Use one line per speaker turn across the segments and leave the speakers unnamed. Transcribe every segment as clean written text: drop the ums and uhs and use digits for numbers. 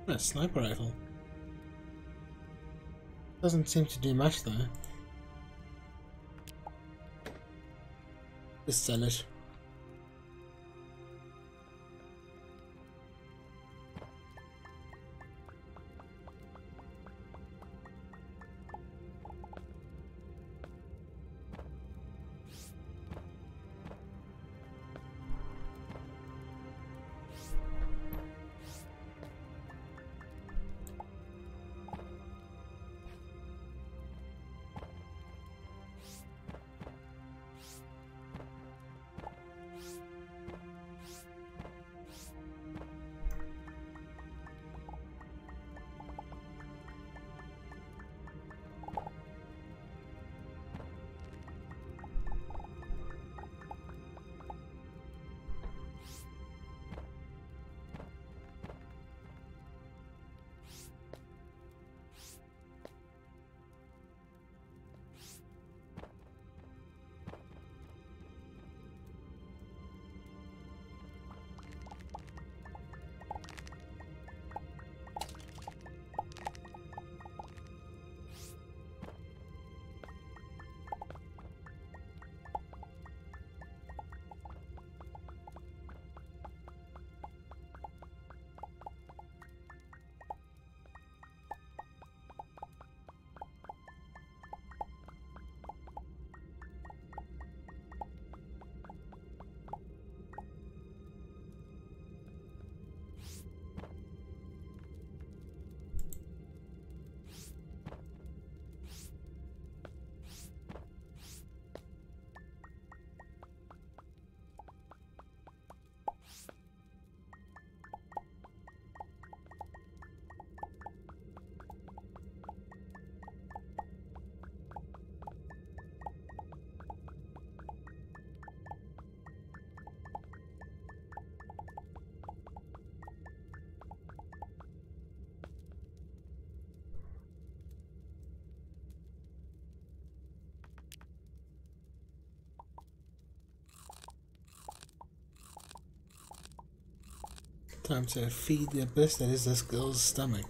A sniper rifle. Doesn't seem to do much though. Just sell it. Time to feed the abyss that is this girl's stomach.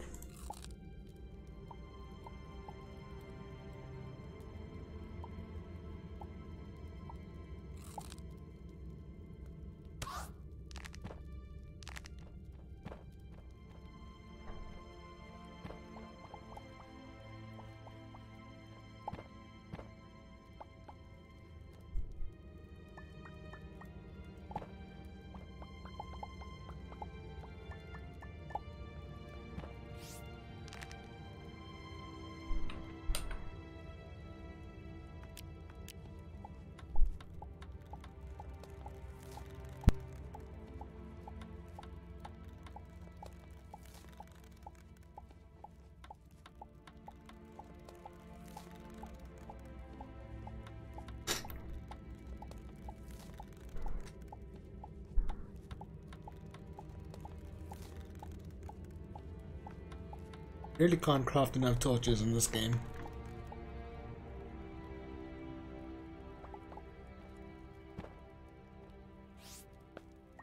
Really can't craft enough torches in this game.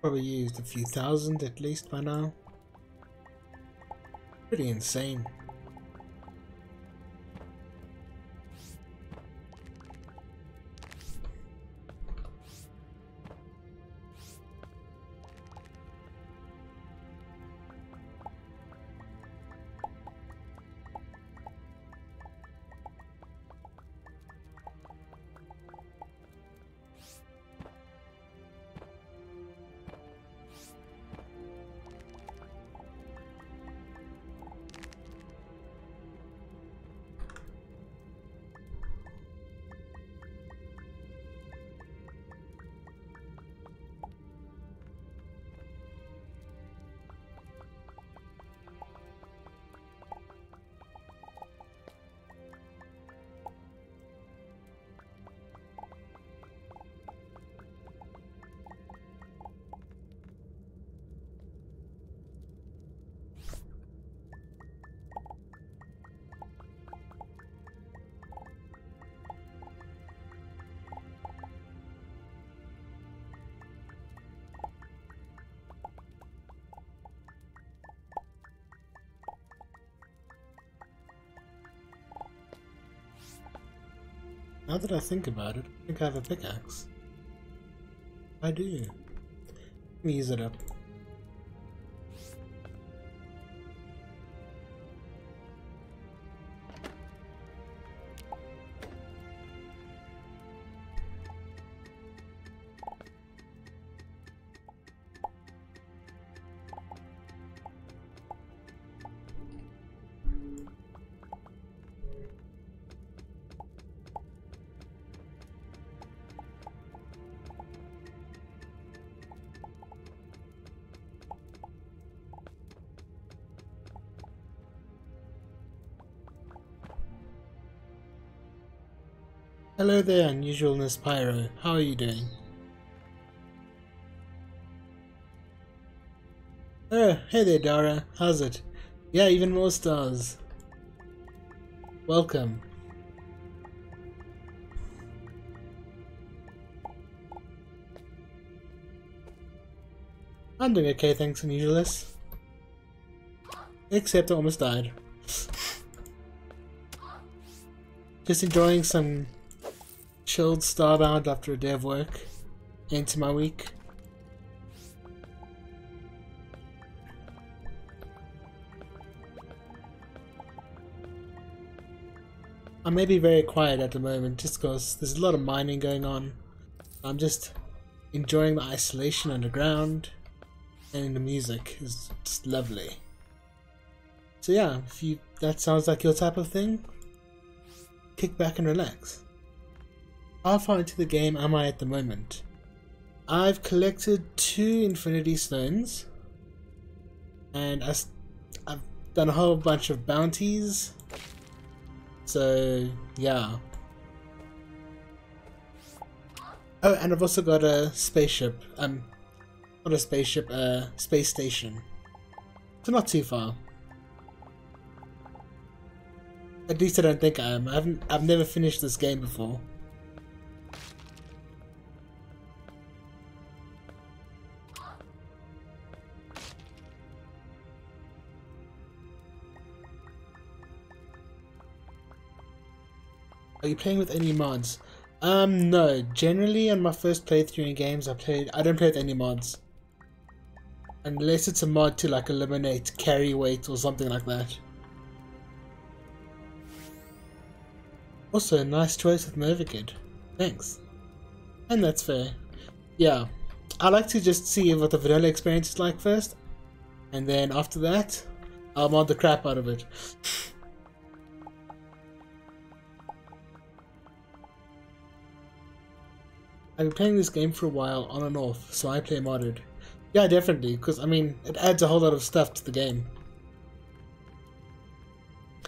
Probably used a few thousand at least by now. Pretty insane. Now that I think about it, I think I have a pickaxe. I do. Let me use it up. Hello there, Unusualness Pyro. How are you doing? Oh, hey there, Dara. How's it? Yeah, even more stars. Welcome. I'm doing okay, thanks, Unusualness. Except I almost died. Just enjoying some chilled Starbound after a day of work into my week. I may be very quiet at the moment just because there's a lot of mining going on. I'm just enjoying the isolation underground, and the music is just lovely. So yeah, if that sounds like your type of thing, kick back and relax. How far into the game am I at the moment? I've collected 2 Infinity Stones, and I've done a whole bunch of bounties, so yeah. Oh, and I've also got a spaceship, not a spaceship, a space station, so not too far. At least I don't think I am. I've never finished this game before. Are you playing with any mods? No. Generally, on my first playthrough in games, I don't play with any mods. Unless it's a mod to like eliminate carry weight or something like that. Also, nice choice with Mervikid. Thanks. And that's fair. Yeah. I like to just see what the vanilla experience is like first. And then after that, I'll mod the crap out of it. I've been playing this game for a while, on and off, so I play modded. Yeah, definitely, because, I mean, it adds a whole lot of stuff to the game.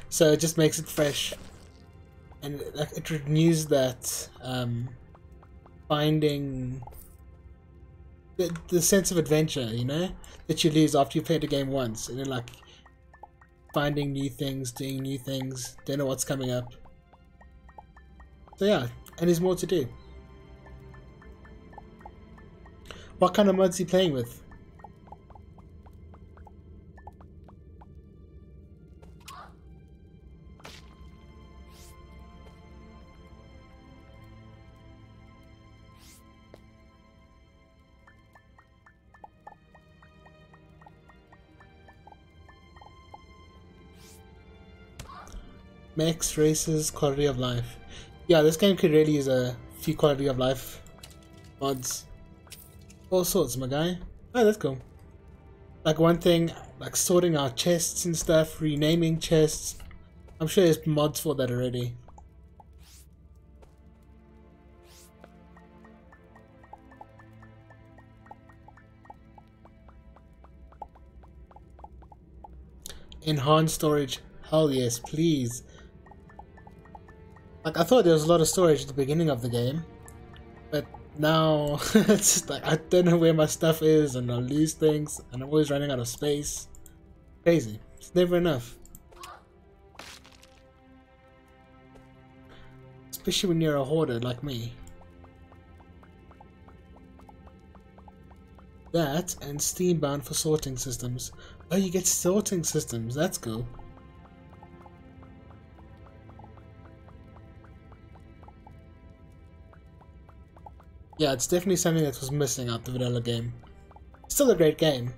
So it just makes it fresh. And it renews that, finding the sense of adventure, you know? That you lose after you play the game once. And then, like, finding new things, doing new things, don't know what's coming up. So yeah, and there's more to do. What kind of mods are you playing with? Mechs, races, quality of life. Yeah, this game could really use a few quality of life mods. All sorts, my guy. Oh, that's cool. Like one thing, like sorting out chests and stuff, renaming chests. I'm sure there's mods for that already. Enhanced storage. Hell yes, please. Like, I thought there was a lot of storage at the beginning of the game, but now it's just like I don't know where my stuff is, and I'll lose things, and I'm always running out of space. Crazy. It's never enough. Especially when you're a hoarder like me. That and Steambound for sorting systems. Oh, you get sorting systems. That's cool. Yeah, it's definitely something that was missing out the vanilla game. Still a great game.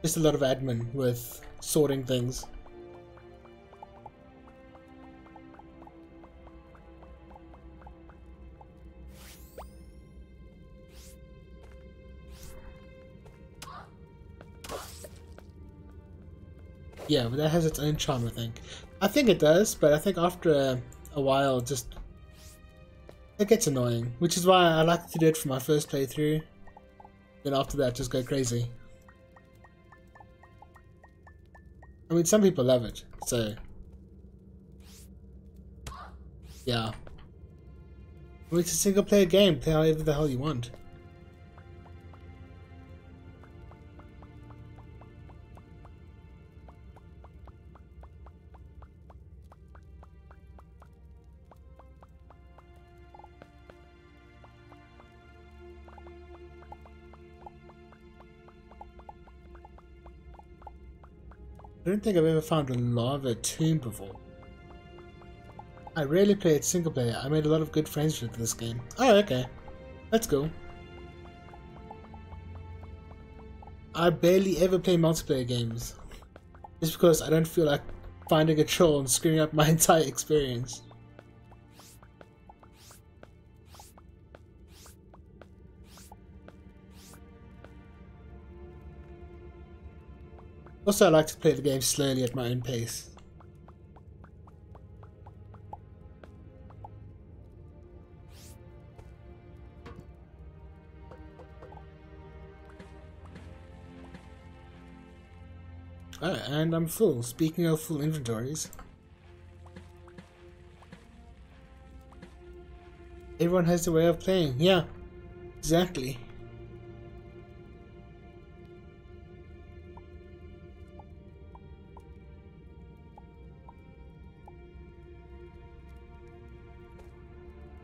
Just a lot of admin with sorting things. Yeah, but that has its own charm, I think. I think it does, but I think after a while, just it gets annoying. Which is why I like to do it for my first playthrough. Then after that, just go crazy. I mean, some people love it, so yeah. I mean, it's a single-player game. Play however the hell you want. I don't think I've ever found a lava tomb before. I rarely play it single player. I made a lot of good friends with this game. Oh, okay. That's cool. I barely ever play multiplayer games. Just because I don't feel like finding a troll and screwing up my entire experience. Also, I like to play the game slowly at my own pace. Oh, and I'm full. Speaking of full inventories. Everyone has their way of playing. Yeah, exactly.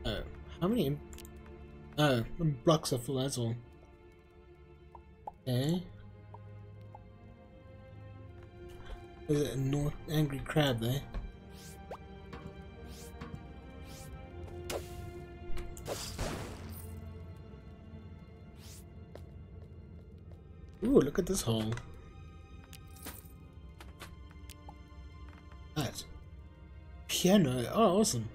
Oh, how many? Oh, blocks are full as well. Okay. There's a angry crab there. Ooh, look at this hole. That. Piano. Oh, awesome.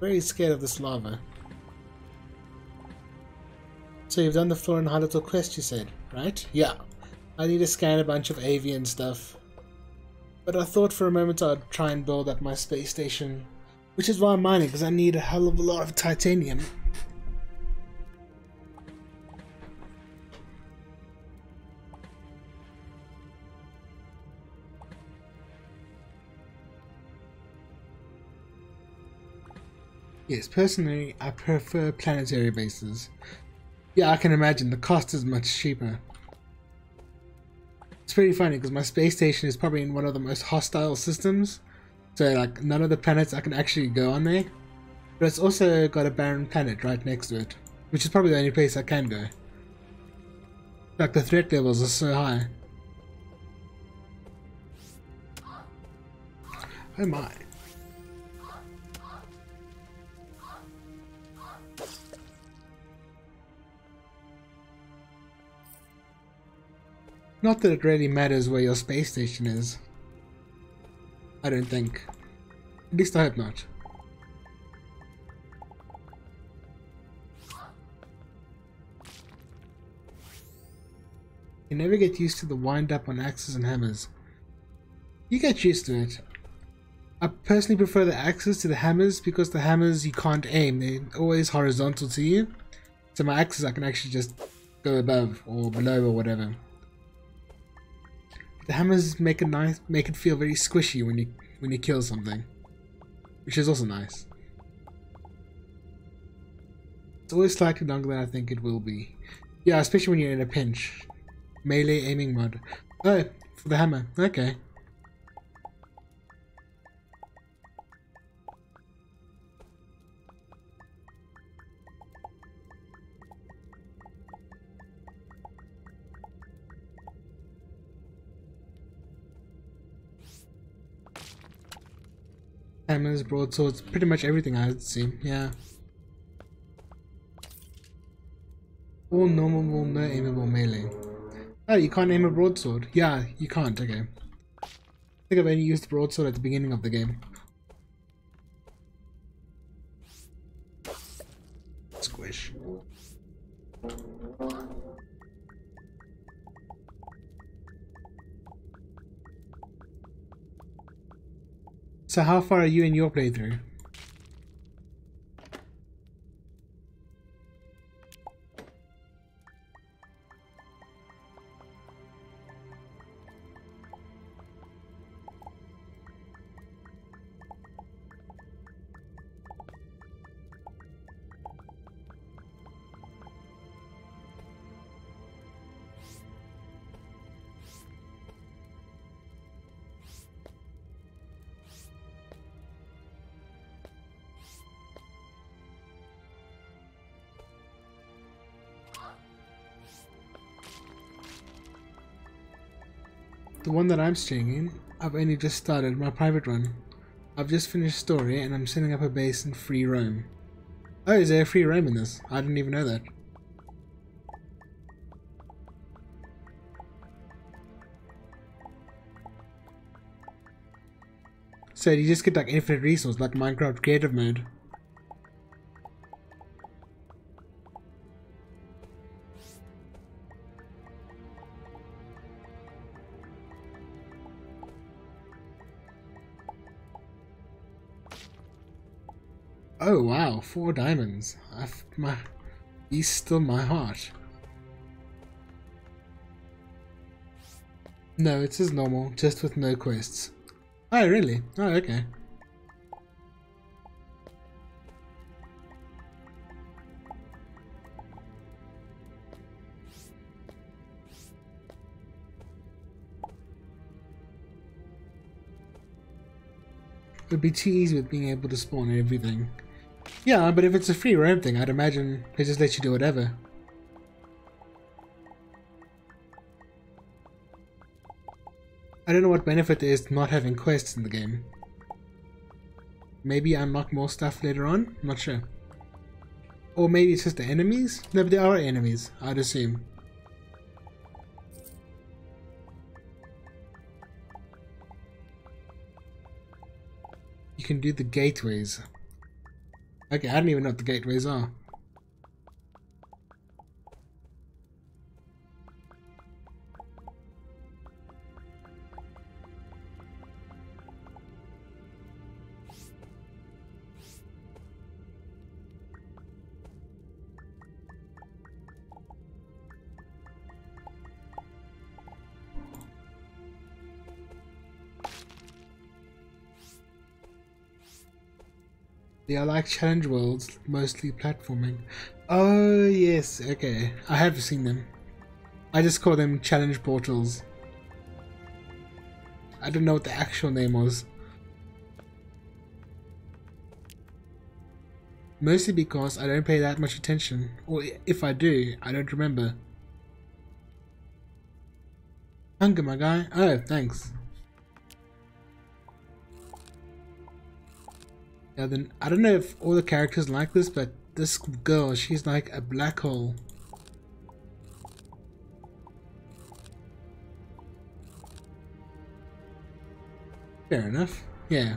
Very scared of this lava. So you've done the floor and high little quest, you said, right? Yeah. I need to scan a bunch of avian stuff. But I thought for a moment I'd try and build up my space station. Which is why I'm mining, because I need a hell of a lot of titanium. Yes, personally, I prefer planetary bases. Yeah, I can imagine, the cost is much cheaper. It's pretty funny, because my space station is probably in one of the most hostile systems. So, like, none of the planets I can actually go on there. But it's also got a barren planet right next to it. Which is probably the only place I can go. Like, the threat levels are so high. Oh my. Not that it really matters where your space station is. I don't think. At least I hope not. You never get used to the wind up on axes and hammers. You get used to it. I personally prefer the axes to the hammers because the hammers you can't aim, they're always horizontal to you. So my axes I can actually just go above or below or whatever. The hammers make it feel very squishy when you kill something, which is also nice. It's always slightly longer than I think it will be. Yeah, especially when you're in a pinch. Melee aiming mod. Oh, for the hammer. Okay. hammers, broadswords, pretty much everything I'd seen, yeah. All normal, no aimable melee. Oh, you can't aim a broadsword? Yeah, you can't, okay. I think I've only used the broadsword at the beginning of the game. Squish. So how far are you in your playthrough? The one that I'm staying in, I've only just started my private one. I've just finished story and I'm setting up a base in free roam. Oh, is there a free roam in this? I didn't even know that. So you just get like infinite resource like Minecraft creative mode. Oh wow, 4 diamonds. He's still my heart. No, it's as normal, just with no quests. Oh really? Oh okay. It would be too easy with being able to spawn everything. Yeah, but if it's a free roam thing, I'd imagine they just let you do whatever. I don't know what benefit there is to not having quests in the game. Maybe unlock more stuff later on? I'm not sure. Or maybe it's just the enemies? No, but there are enemies, I'd assume. You can do the gateways. Okay, I don't even know what the gateways are. They are like challenge worlds, mostly platforming. Oh yes, okay. I have seen them. I just call them challenge portals. I don't know what the actual name was. Mostly because I don't pay that much attention, or if I do, I don't remember. Hunger, my guy. Oh, thanks. Yeah, then I don't know if all the characters like this, but this girl, she's like a black hole. Fair enough. Yeah.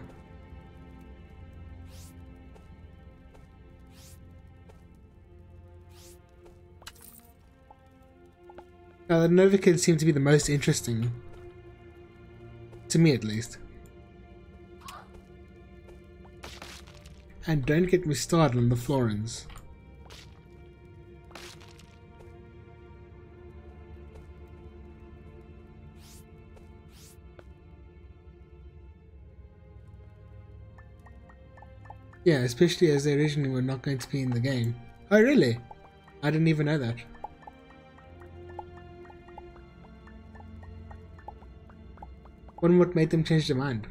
Now, the Nova kids seem to be the most interesting. To me, at least. And don't get me started on the Florins. Yeah, especially as they originally were not going to be in the game. Oh really? I didn't even know that. Wonder what made them change their mind.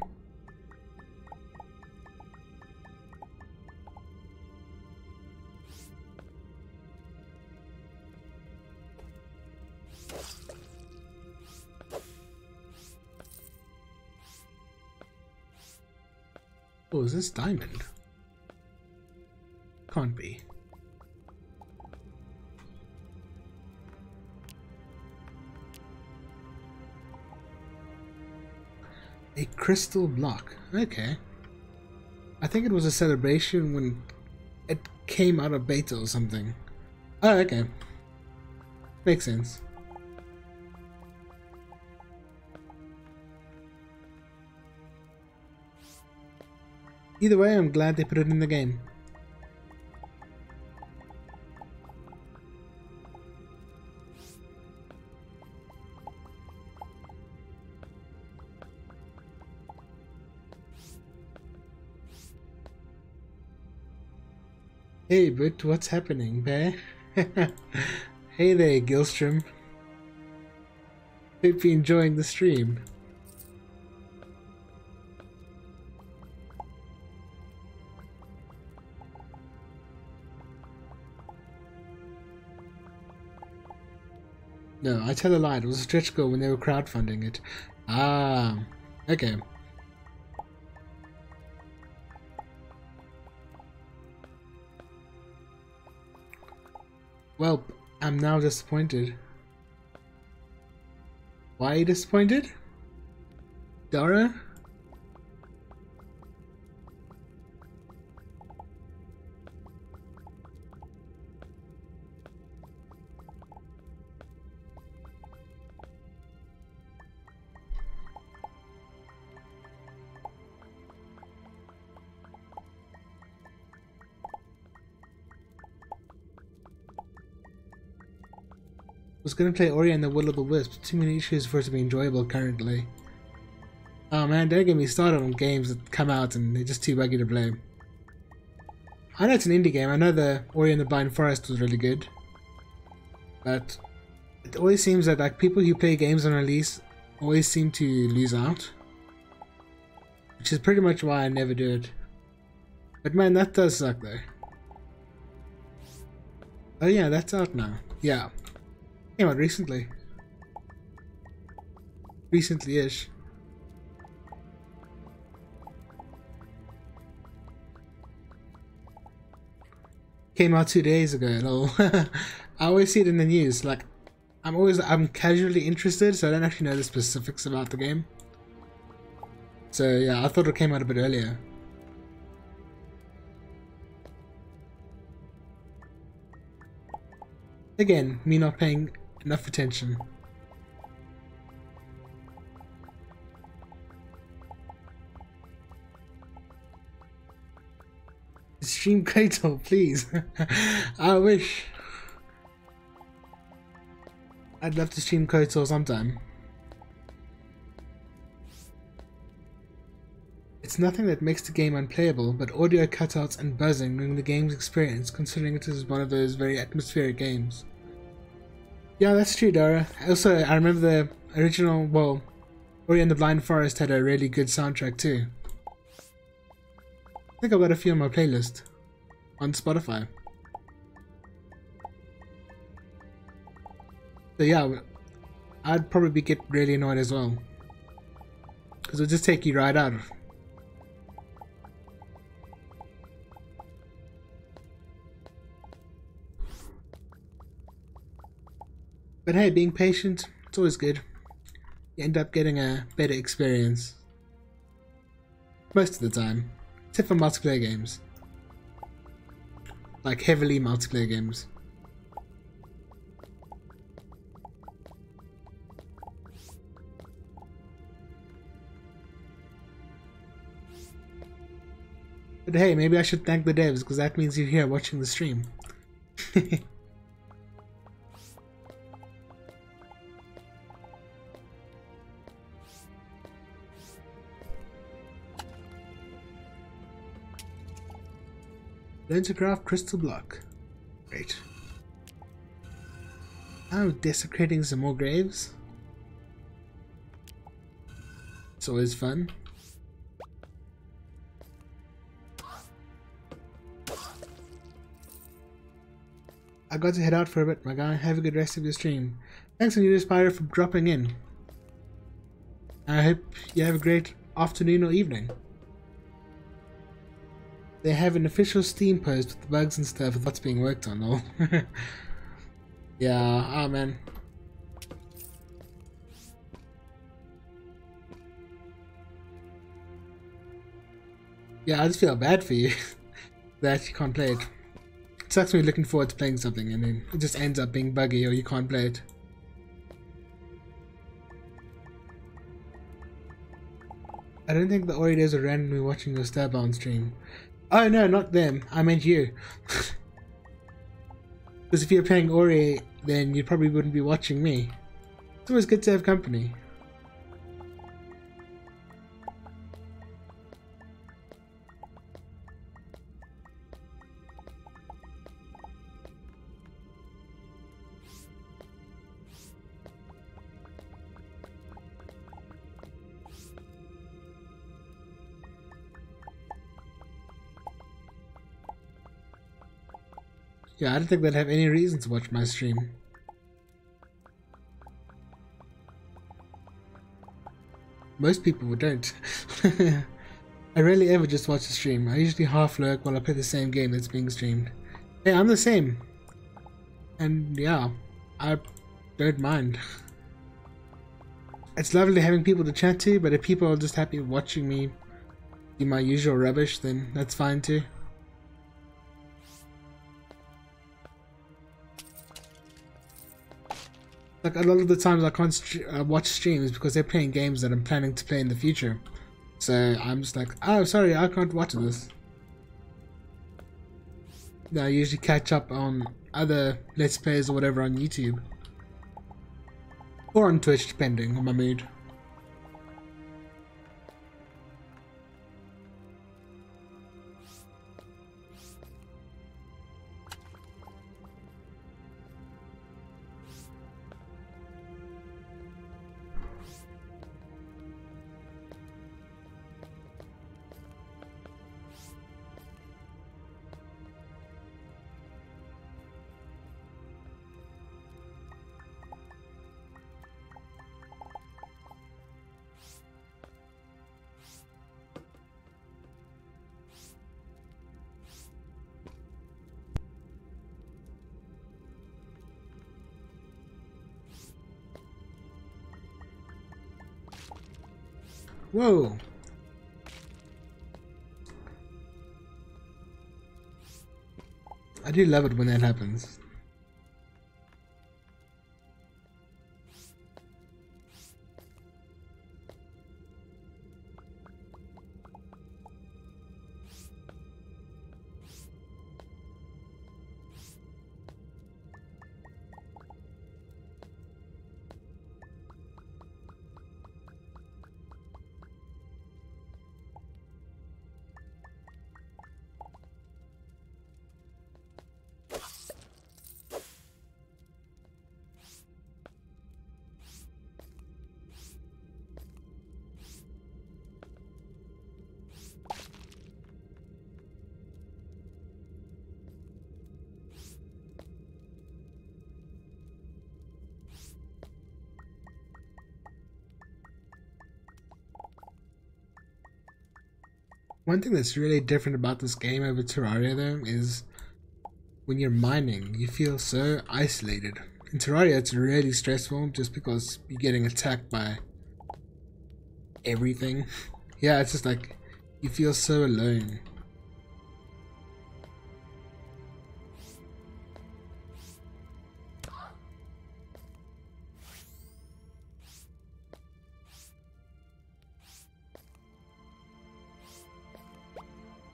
Oh, is this diamond? Can't be. A crystal block. Okay. I think it was a celebration when it came out of beta or something. Oh, okay. Makes sense. Either way, I'm glad they put it in the game. Hey, but what's happening, bear? Hey there, Gilstrom. Hope you're enjoying the stream. No, I tell a lie. It was a stretch goal when they were crowdfunding it. Ah, okay. Well, I'm now disappointed. Why are you disappointed? Dara? Was gonna play Ori and the Will of the Wisps. Too many issues for it to be enjoyable currently. Oh man, don't get me started on games that come out and they're just too buggy to play. I know it's an indie game. I know the Ori and the Blind Forest was really good, but it always seems that like people who play games on release always seem to lose out, which is pretty much why I never do it. But man, that does suck though. Oh yeah, that's out now. Yeah. Came out recently. Recently-ish. Came out 2 days ago and all. I always see it in the news. Like, I'm casually interested, so I don't actually know the specifics about the game. So yeah, I thought it came out a bit earlier. Again, me not paying enough attention. Stream Kato, please. I wish. I'd love to stream Kotor sometime. It's nothing that makes the game unplayable, but audio cutouts and buzzing ruin the game's experience, considering it is one of those very atmospheric games. Yeah, that's true, Dara. Also, I remember the original, well, Ori and the Blind Forest had a really good soundtrack too. I think I've got a few on my playlist on Spotify. So yeah, I'd probably get really annoyed as well, because it'll just take you right out. But hey, being patient, it's always good. You end up getting a better experience. Most of the time. Except for multiplayer games. Like heavily multiplayer games. But hey, maybe I should thank the devs, because that means you're here watching the stream. Learn to craft crystal block. Great. Oh, desecrating some more graves. It's always fun. I got to head out for a bit, my guy. Have a good rest of your stream. Thanks, Spyro, for dropping in. I hope you have a great afternoon or evening. they have an official Steam post with the bugs and stuff with what's being worked on though. Yeah, oh man. Yeah, I just feel bad for you that you can't play it. It sucks when you're looking forward to playing something and then it just ends up being buggy or you can't play it. I don't think the Oreos are randomly watching your Starbound stream. Oh no, not them. I meant you. Because if you're playing Ori, then you probably wouldn't be watching me. It's always good to have company. Yeah, I don't think they'd have any reason to watch my stream. Most people don't. I rarely ever just watch the stream. I usually half lurk while I play the same game that's being streamed. Hey, I'm the same. And yeah, I don't mind. It's lovely having people to chat to, but if people are just happy watching me do my usual rubbish, then that's fine too. Like a lot of the times I can't watch streams because they're playing games that I'm planning to play in the future. So I'm just like, oh sorry, I can't watch this. I usually catch up on other Let's Plays or whatever on YouTube. Or on Twitch, depending on my mood. Whoa! I do love it when that happens. One thing that's really different about this game over Terraria though is when you're mining, you feel so isolated. In Terraria it's really stressful just because you're getting attacked by everything. Yeah, it's just like you feel so alone.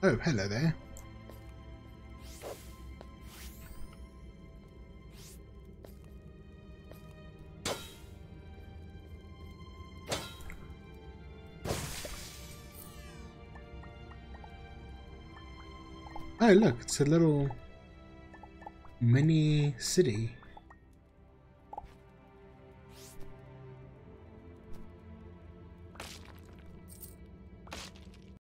Oh, hello there. Oh look, it's a little mini city.